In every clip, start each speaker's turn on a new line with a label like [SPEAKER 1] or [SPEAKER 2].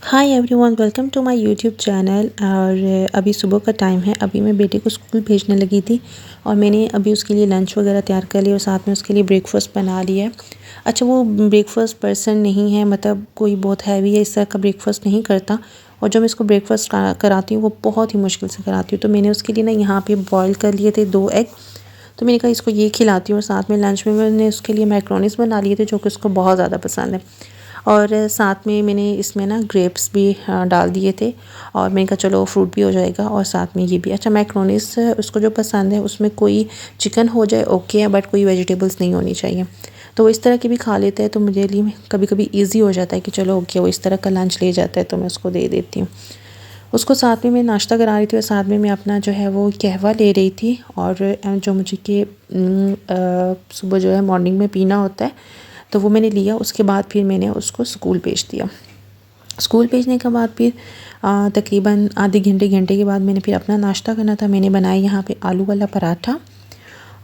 [SPEAKER 1] Hi everyone, welcome to my YouTube channel. और अभी सुबह का टाइम है। अभी मैं बेटे को स्कूल भेजने लगी थी और मैंने अभी उसके लिए लंच वगैरह तैयार कर लिया और साथ में उसके लिए ब्रेकफास्ट बना लिया है। अच्छा, वो ब्रेकफास्ट पर्सन नहीं है, मतलब कोई बहुत हैवी है, इस तरह का ब्रेकफास्ट नहीं करता। और जब मैं इसको ब्रेकफास्ट कराती हूँ वो बहुत ही मुश्किल से कराती हूँ। तो मैंने उसके लिए ना यहाँ पर बॉयल कर लिए थे 2 एग। तो मैंने कहा इसको ये खिलाती हूँ। और साथ में लंच में मैंने उसके लिए मैक्रोनीस बना लिए थे जो कि उसको बहुत ज़्यादा पसंद है। और साथ में मैंने इसमें ना ग्रेप्स भी डाल दिए थे और मैंने कहा चलो फ्रूट भी हो जाएगा और साथ में ये भी। अच्छा, मैक्रोनीस उसको जो पसंद है उसमें कोई चिकन हो जाए ओके है, बट कोई वेजिटेबल्स नहीं होनी चाहिए। तो वो इस तरह की भी खा लेते हैं, तो मुझे लिए कभी कभी ईजी हो जाता है कि चलो ओके वो इस तरह का लंच ले जाता है तो मैं उसको दे देती हूँ। उसको साथ में मैं नाश्ता करा रही थी और साथ में मैं अपना जो है वो कहवा ले रही थी। और जो मुझे कि सुबह जो है मॉर्निंग में पीना होता है तो वो मैंने लिया। उसके बाद फिर मैंने उसको स्कूल भेज दिया। स्कूल भेजने के बाद फिर तकरीबन आधे घंटे के बाद मैंने फिर अपना नाश्ता करना था। मैंने बनाया यहाँ पे आलू वाला पराठा।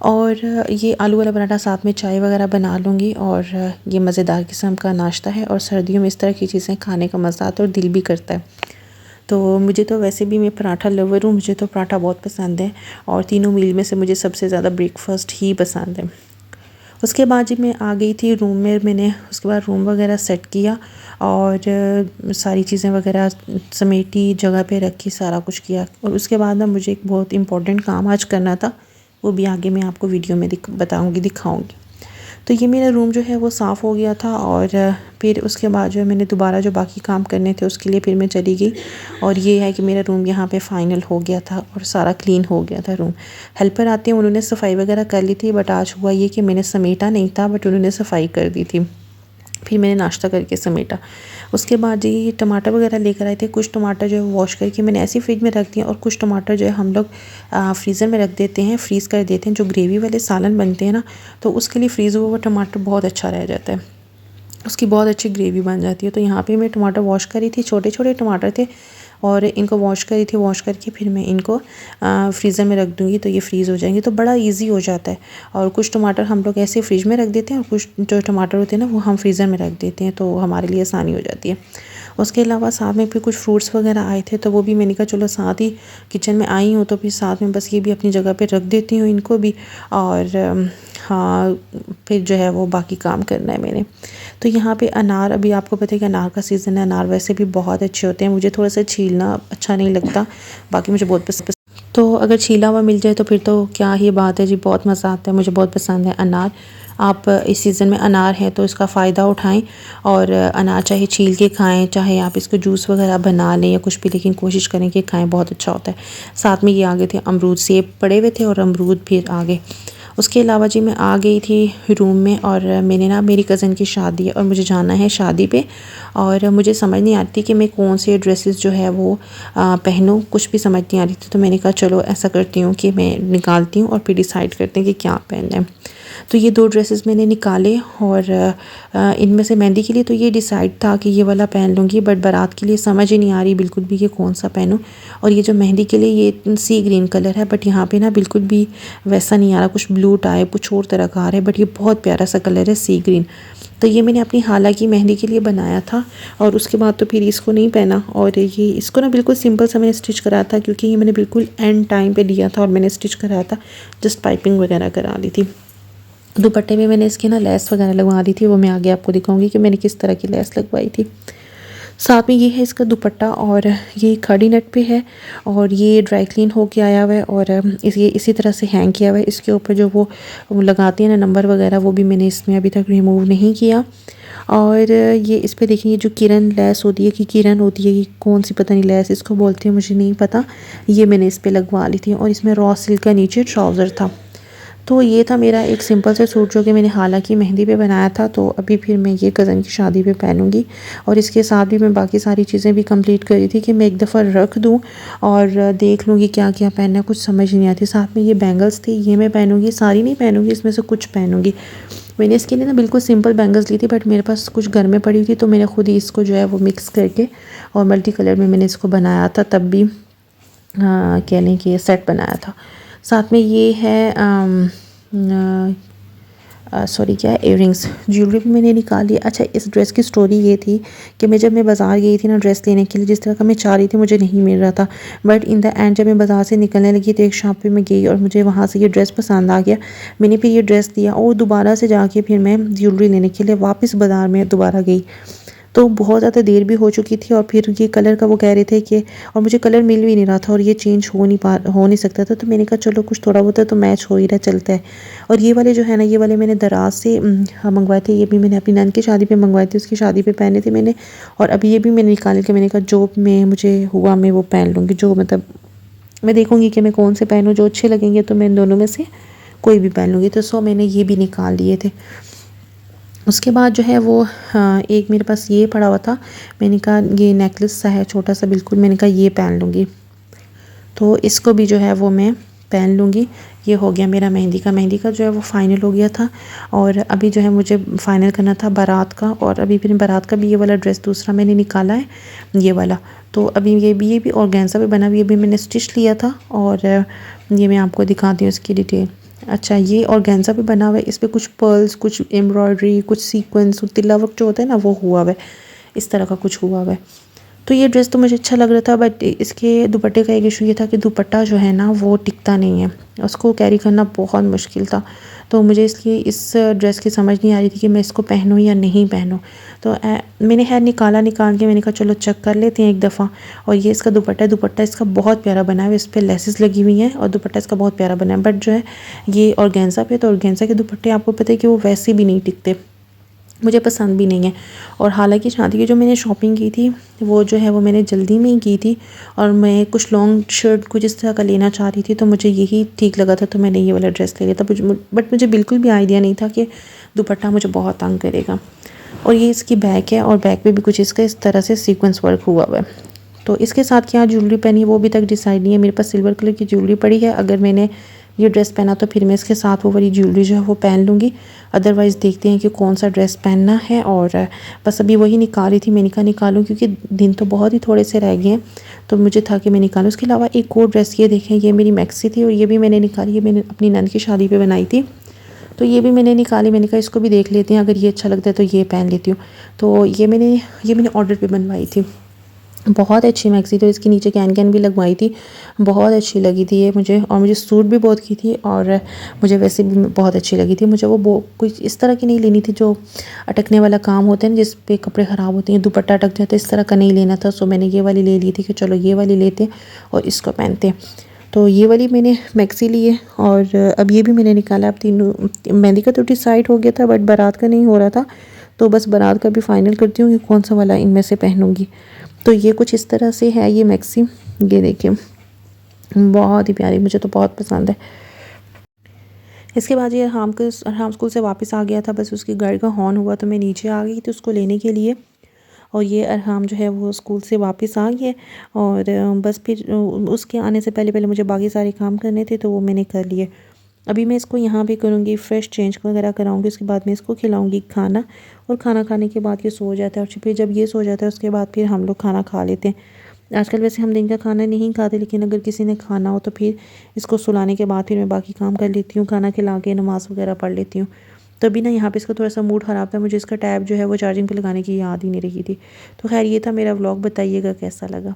[SPEAKER 1] और ये आलू वाला पराठा साथ में चाय वगैरह बना लूँगी। और ये मज़ेदार किस्म का नाश्ता है और सर्दियों में इस तरह की चीज़ें खाने का मज़ा आता है और दिल भी करता है। तो मुझे तो वैसे भी मैं पराठा लवर हूँ, मुझे तो पराठा बहुत पसंद है। और तीनों मील में से मुझे सबसे ज़्यादा ब्रेकफास्ट ही पसंद है। उसके बाद जब मैं आ गई थी रूम में, मैंने उसके बाद रूम वगैरह सेट किया और सारी चीज़ें वगैरह समेटी, जगह पे रखी, सारा कुछ किया। और उसके बाद ना मुझे एक बहुत इम्पोर्टेंट काम आज करना था, वो भी आगे मैं आपको वीडियो में बताऊँगी, दिखाऊँगी। तो ये मेरा रूम जो है वो साफ़ हो गया था। और फिर उसके बाद जो है मैंने दोबारा जो बाकी काम करने थे उसके लिए फिर मैं चली गई। और ये है कि मेरा रूम यहाँ पे फ़ाइनल हो गया था और सारा क्लीन हो गया था रूम। हेल्पर आते हैं, उन्होंने सफाई वगैरह कर ली थी, बट आज हुआ ये कि मैंने समेटा नहीं था, बट उन्होंने सफाई कर दी थी। फिर मैंने नाश्ता करके समेटा। उसके बाद ये टमाटर वगैरह लेकर आए थे। कुछ टमाटर जो है वॉश करके मैंने ऐसे फ्रिज में रख दिए और कुछ टमाटर जो है हम लोग फ्रीज़र में रख देते हैं, फ्रीज़ कर देते हैं। जो ग्रेवी वाले सालन बनते हैं ना, तो उसके लिए फ्रीज़ हुआ टमाटर बहुत अच्छा रह जाता है, उसकी बहुत अच्छी ग्रेवी बन जाती है। तो यहाँ पे मैं टमाटर वॉश करी थी, छोटे छोटे टमाटर थे और इनको वॉश करी थी। वॉश करके फिर मैं इनको फ्रीज़र में रख दूँगी तो ये फ्रीज़ हो जाएंगे, तो बड़ा इजी हो जाता है। और कुछ टमाटर हम लोग ऐसे फ्रिज में रख देते हैं और कुछ जो टमाटर होते हैं ना वो हम फ्रीज़र में रख देते हैं, तो हमारे लिए आसानी हो जाती है। उसके अलावा साथ में फिर कुछ फ्रूट्स वगैरह आए थे, तो वो भी मैंने कहा चलो साथ ही किचन में आई हूँ तो फिर साथ में बस ये भी अपनी जगह पे रख देती हूँ इनको भी। और हाँ, फिर जो है वो बाकी काम करना है मैंने। तो यहाँ पे अनार, अभी आपको पता है कि अनार का सीज़न है। अनार वैसे भी बहुत अच्छे होते हैं, मुझे थोड़ा सा छीलना अच्छा नहीं लगता, बाकी मुझे बहुत पसंद। तो अगर छीला हुआ मिल जाए तो फिर तो क्या ही बात है जी, बहुत मज़ा आता है। मुझे बहुत पसंद है अनार। आप इस सीज़न में अनार है तो इसका फ़ायदा उठाएं और अनार चाहे छील के खाएं, चाहे आप इसको जूस वगैरह बना लें या कुछ भी, लेकिन कोशिश करें कि खाएं, बहुत अच्छा होता है। साथ में ये आगे थे अमरूद, सेब पड़े हुए थे और अमरूद फिर आगे। उसके अलावा जी मैं आ गई थी रूम में और मैंने ना, मेरी कज़न की शादी है और मुझे जाना है शादी पे। और मुझे समझ नहीं आती कि मैं कौन से ड्रेसेस जो है वो पहनूं, कुछ भी समझ नहीं आ रही थी। तो मैंने कहा चलो ऐसा करती हूँ कि मैं निकालती हूँ और फिर डिसाइड करते हैं कि क्या पहनना है। तो ये 2 ड्रेसेस मैंने निकाले और इनमें से मेहंदी के लिए तो ये डिसाइड था कि ये वाला पहन लूँगी, बट बारात के लिए समझ ही नहीं आ रही बिल्कुल भी कि कौन सा पहनूं। और ये जो मेहंदी के लिए ये सी ग्रीन कलर है, बट यहाँ पे ना बिल्कुल भी वैसा नहीं आ रहा, कुछ ब्लू टाइप कुछ और तरह का आ रहा है, बट ये बहुत प्यारा सा कलर है सी ग्रीन। तो ये मैंने अपनी खाला की मेहंदी के लिए बनाया था और उसके बाद तो फिर इसको नहीं पहना। और ये इसको ना बिल्कुल सिंपल सा मैंने स्टिच कराया था, क्योंकि ये मैंने बिल्कुल एंड टाइम पे लिया था और मैंने स्टिच कराया था, जस्ट पाइपिंग वगैरह करा ली थी। दुपट्टे में मैंने इसकी ना लेस वगैरह लगवा दी थी, वो मैं आगे आपको दिखाऊंगी कि मैंने किस तरह की लेस लगवाई थी। साथ में ये है इसका दुपट्टा और ये खड़ी नेट पे है और ये ड्राई क्लीन होके आया हुआ है और ये इसी तरह से हैंग किया हुआ है। इसके ऊपर जो वो लगाते हैं ना नंबर वगैरह, वो भी मैंने इसमें अभी तक रिमूव नहीं किया। और ये इस पे देखिए, जो किरण लेस होती है कि किरण होती है, ये कौन सी पता नहीं लेस इसको बोलते हैं, मुझे नहीं पता, ये मैंने इस पे लगवा ली थी। और इसमें रॉ सिल्क का नीचे ट्राउज़र था। तो ये था मेरा एक सिंपल सा सूट जो कि मैंने हालांकि मेहंदी पे बनाया था। तो अभी फिर मैं ये कज़न की शादी पे पहनूंगी और इसके साथ भी मैं बाकी सारी चीज़ें भी कंप्लीट करी थी कि मैं एक दफ़ा रख दूं और देख लूँगी क्या क्या पहनना है, कुछ समझ नहीं आती। साथ में ये बैंगल्स थी, ये मैं पहनूंगी, सारी नहीं पहनूंगी, इसमें से कुछ पहनूंगी। मैंने इसके लिए ना बिल्कुल सिंपल बैंगल्स ली थी, बट मेरे पास कुछ घर में पड़ी हुई थी, तो मैंने खुद ही इसको जो है वो मिक्स करके और मल्टी कलर में मैंने इसको बनाया था। तब भी कह लें कि ये सेट बनाया था। साथ में ये है सॉरी क्या इयररिंग्स ज्वेलरी भी मैंने निकाल लिया। अच्छा, इस ड्रेस की स्टोरी ये थी कि जब मैं बाज़ार गई थी ना ड्रेस लेने के लिए, जिस तरह का मैं चाह रही थी मुझे नहीं मिल रहा था, बट इन द एंड जब मैं बाज़ार से निकलने लगी तो एक शॉप पे मैं गई और मुझे वहाँ से ये ड्रेस पसंद आ गया। मैंने फिर ये ड्रेस लिया और दोबारा से जाके फिर मैं ज्वेलरी लेने के लिए वापस बाज़ार में दोबारा गई। तो बहुत ज़्यादा देर भी हो चुकी थी और फिर ये कलर का वो कह रहे थे कि, और मुझे कलर मिल भी नहीं रहा था और ये चेंज हो नहीं सकता था। तो मैंने कहा चलो कुछ थोड़ा बहुत तो मैच हो ही रहा, चलता है। और ये वाले जो है ना, ये वाले मैंने दराज से मंगवाए थे। ये भी मैंने अपनी नंद की शादी पे मंगवाए थे, उसकी शादी पे पहने थे मैंने। और अभी ये भी मैंने निकाल के मैंने कहा जो मैं मुझे हुआ मैं वो पहन लूँगी, जो मतलब मैं देखूँगी कि मैं कौन से पहनूँ, जो अच्छे लगेंगे तो मैं इन दोनों में से कोई भी पहन लूँगी। तो सो मैंने ये भी निकाल लिए थे। उसके बाद जो है वो एक मेरे पास ये पड़ा हुआ था। मैंने कहा ये नेकलेस सा है छोटा सा बिल्कुल, मैंने कहा ये पहन लूँगी। तो इसको भी जो है वो मैं पहन लूँगी। ये हो गया मेरा मेहंदी का जो है वो फ़ाइनल हो गया था। और अभी जो है मुझे फ़ाइनल करना था बारात का। और अभी फिर बारात का भी ये वाला ड्रेस दूसरा मैंने निकाला है, ये वाला। तो अभी ये भी ऑर्गेन्जा पे बना हुआ, ये भी मैंने स्टिच लिया था और ये मैं आपको दिखाती हूँ इसकी डिटेल। अच्छा, ये ऑर्गेन्जा पे बना हुआ है, इस पे कुछ पर्ल्स, कुछ एम्ब्रॉयडरी, कुछ सीक्वेंस, तिल्ला वर्क जो होता है ना वो हुआ हुआ है, इस तरह का कुछ हुआ हुआ है। तो ये ड्रेस तो मुझे अच्छा लग रहा था, बट इसके दुपट्टे का एक इशू ये था कि दुपट्टा जो है ना वो टिकता नहीं है, उसको कैरी करना बहुत मुश्किल था। तो मुझे इसलिए इस ड्रेस की समझ नहीं आ रही थी कि मैं इसको पहनूं या नहीं पहनूं। तो मैंने खैर निकाल के मैंने कहा चलो चेक कर लेते हैं एक दफ़ा। और ये इसका दुपट्टा इसका बहुत प्यारा बना है, इस पर लेसेस लगी हुई हैं और दुपट्टा इसका बहुत प्यारा बना है। बट जो है ये ऑर्गेन्जा पे, तो ऑर्गेन्जा के दुपट्टे आपको पता है कि वो वैसे भी नहीं टिकते, मुझे पसंद भी नहीं है। और हालांकि शादी की जो मैंने शॉपिंग की थी वो जो है वो मैंने जल्दी में ही की थी और मैं कुछ लॉन्ग शर्ट कुछ इस तरह का लेना चाह रही थी, तो मुझे यही ठीक लगा था, तो मैंने ये वाला ड्रेस ले लिया था। बट मुझे बिल्कुल भी आइडिया नहीं था कि दुपट्टा मुझे बहुत तंग करेगा। और ये इसकी बैक है और बैक पे भी कुछ इसका इस तरह से सीक्वेंस वर्क हुआ हुआ है। तो इसके साथ क्या ज्वेलरी पहनी है वो अभी तक डिसाइड नहीं है। मेरे पास सिल्वर कलर की ज्वेलरी पड़ी है, अगर मैंने ये ड्रेस पहना तो फिर मैं इसके साथ वो वाली ज्वेलरी जो है वो पहन लूँगी। अदरवाइज़ देखते हैं कि कौन सा ड्रेस पहनना है। और बस अभी वही निकाल रही थी, मैंने कहा निकालूँ क्योंकि दिन तो बहुत ही थोड़े से रह गए हैं, तो मुझे था कि मैं निकालूँ। उसके अलावा एक और ड्रेस ये देखें, ये मेरी मैक्सी थी और ये भी मैंने निकाली, ये मैंने अपनी नंद की शादी पर बनाई थी, तो ये भी मैंने निकाली। मैंने कहा इसको भी देख लेते हैं, अगर ये अच्छा लगता है तो ये पहन लेती हूँ। तो ये मैंने ऑर्डर पे बनवाई थी, बहुत अच्छी मैक्सी। तो इसके नीचे कैन भी लगवाई थी, बहुत अच्छी लगी थी ये मुझे, और मुझे सूट भी बहुत की थी और मुझे वैसे भी बहुत अच्छी लगी थी। मुझे वो कुछ इस तरह की नहीं लेनी थी जो अटकने वाला काम होता है ना, जिस पे कपड़े ख़राब होते हैं, दुपट्टा अटक जाता है, इस तरह का नहीं लेना था। सो मैंने ये वाली ले ली थी कि चलो ये वाली लेते हैं और इसको पहनते हैं। तो ये वाली मैंने मैक्सी ली है और अब ये भी मैंने निकाला। अब तीनों मेहंदी का तो डिसाइड हो गया था बट बारात का नहीं हो रहा था, तो बस बारात का भी फाइनल करती हूँ कि कौन सा वाला इनमें से पहनूँगी। तो ये कुछ इस तरह से है ये मैक्सी, ये देखिए बहुत ही प्यारी, मुझे तो बहुत पसंद है। इसके बाद ये अरहाम स्कूल से वापस आ गया था, बस उसकी गाड़ी का हॉर्न हुआ तो मैं नीचे आ गई थी उसको लेने के लिए। और ये अरहाम जो है वो स्कूल से वापस आ गया और बस फिर उसके आने से पहले पहले मुझे बाकी सारे काम करने थे तो वो मैंने कर लिए। अभी मैं इसको यहाँ पे करूँगी, फ्रेश चेंज वगैरह कराऊँगी, उसके बाद मैं इसको खिलाऊँगी खाना। और खाना खाने के बाद ये सो जाता है और फिर जब ये सो जाता है उसके बाद फिर हम लोग खाना खा लेते हैं। आजकल वैसे हम दिन का खाना नहीं खाते, लेकिन अगर किसी ने खाना हो तो फिर इसको सुलाने के बाद फिर मैं बाकी काम कर लेती हूँ, खाना खिला के नमाज़ वगैरह पढ़ लेती हूँ। तो अभी ना यहाँ पे इसका थोड़ा सा मूड ख़राब था, मुझे इसका टैब जो है वो चार्जिंग पे लगाने की याद ही नहीं रही थी। तो खैर ये था मेरा व्लॉग, बताइएगा कैसा लगा।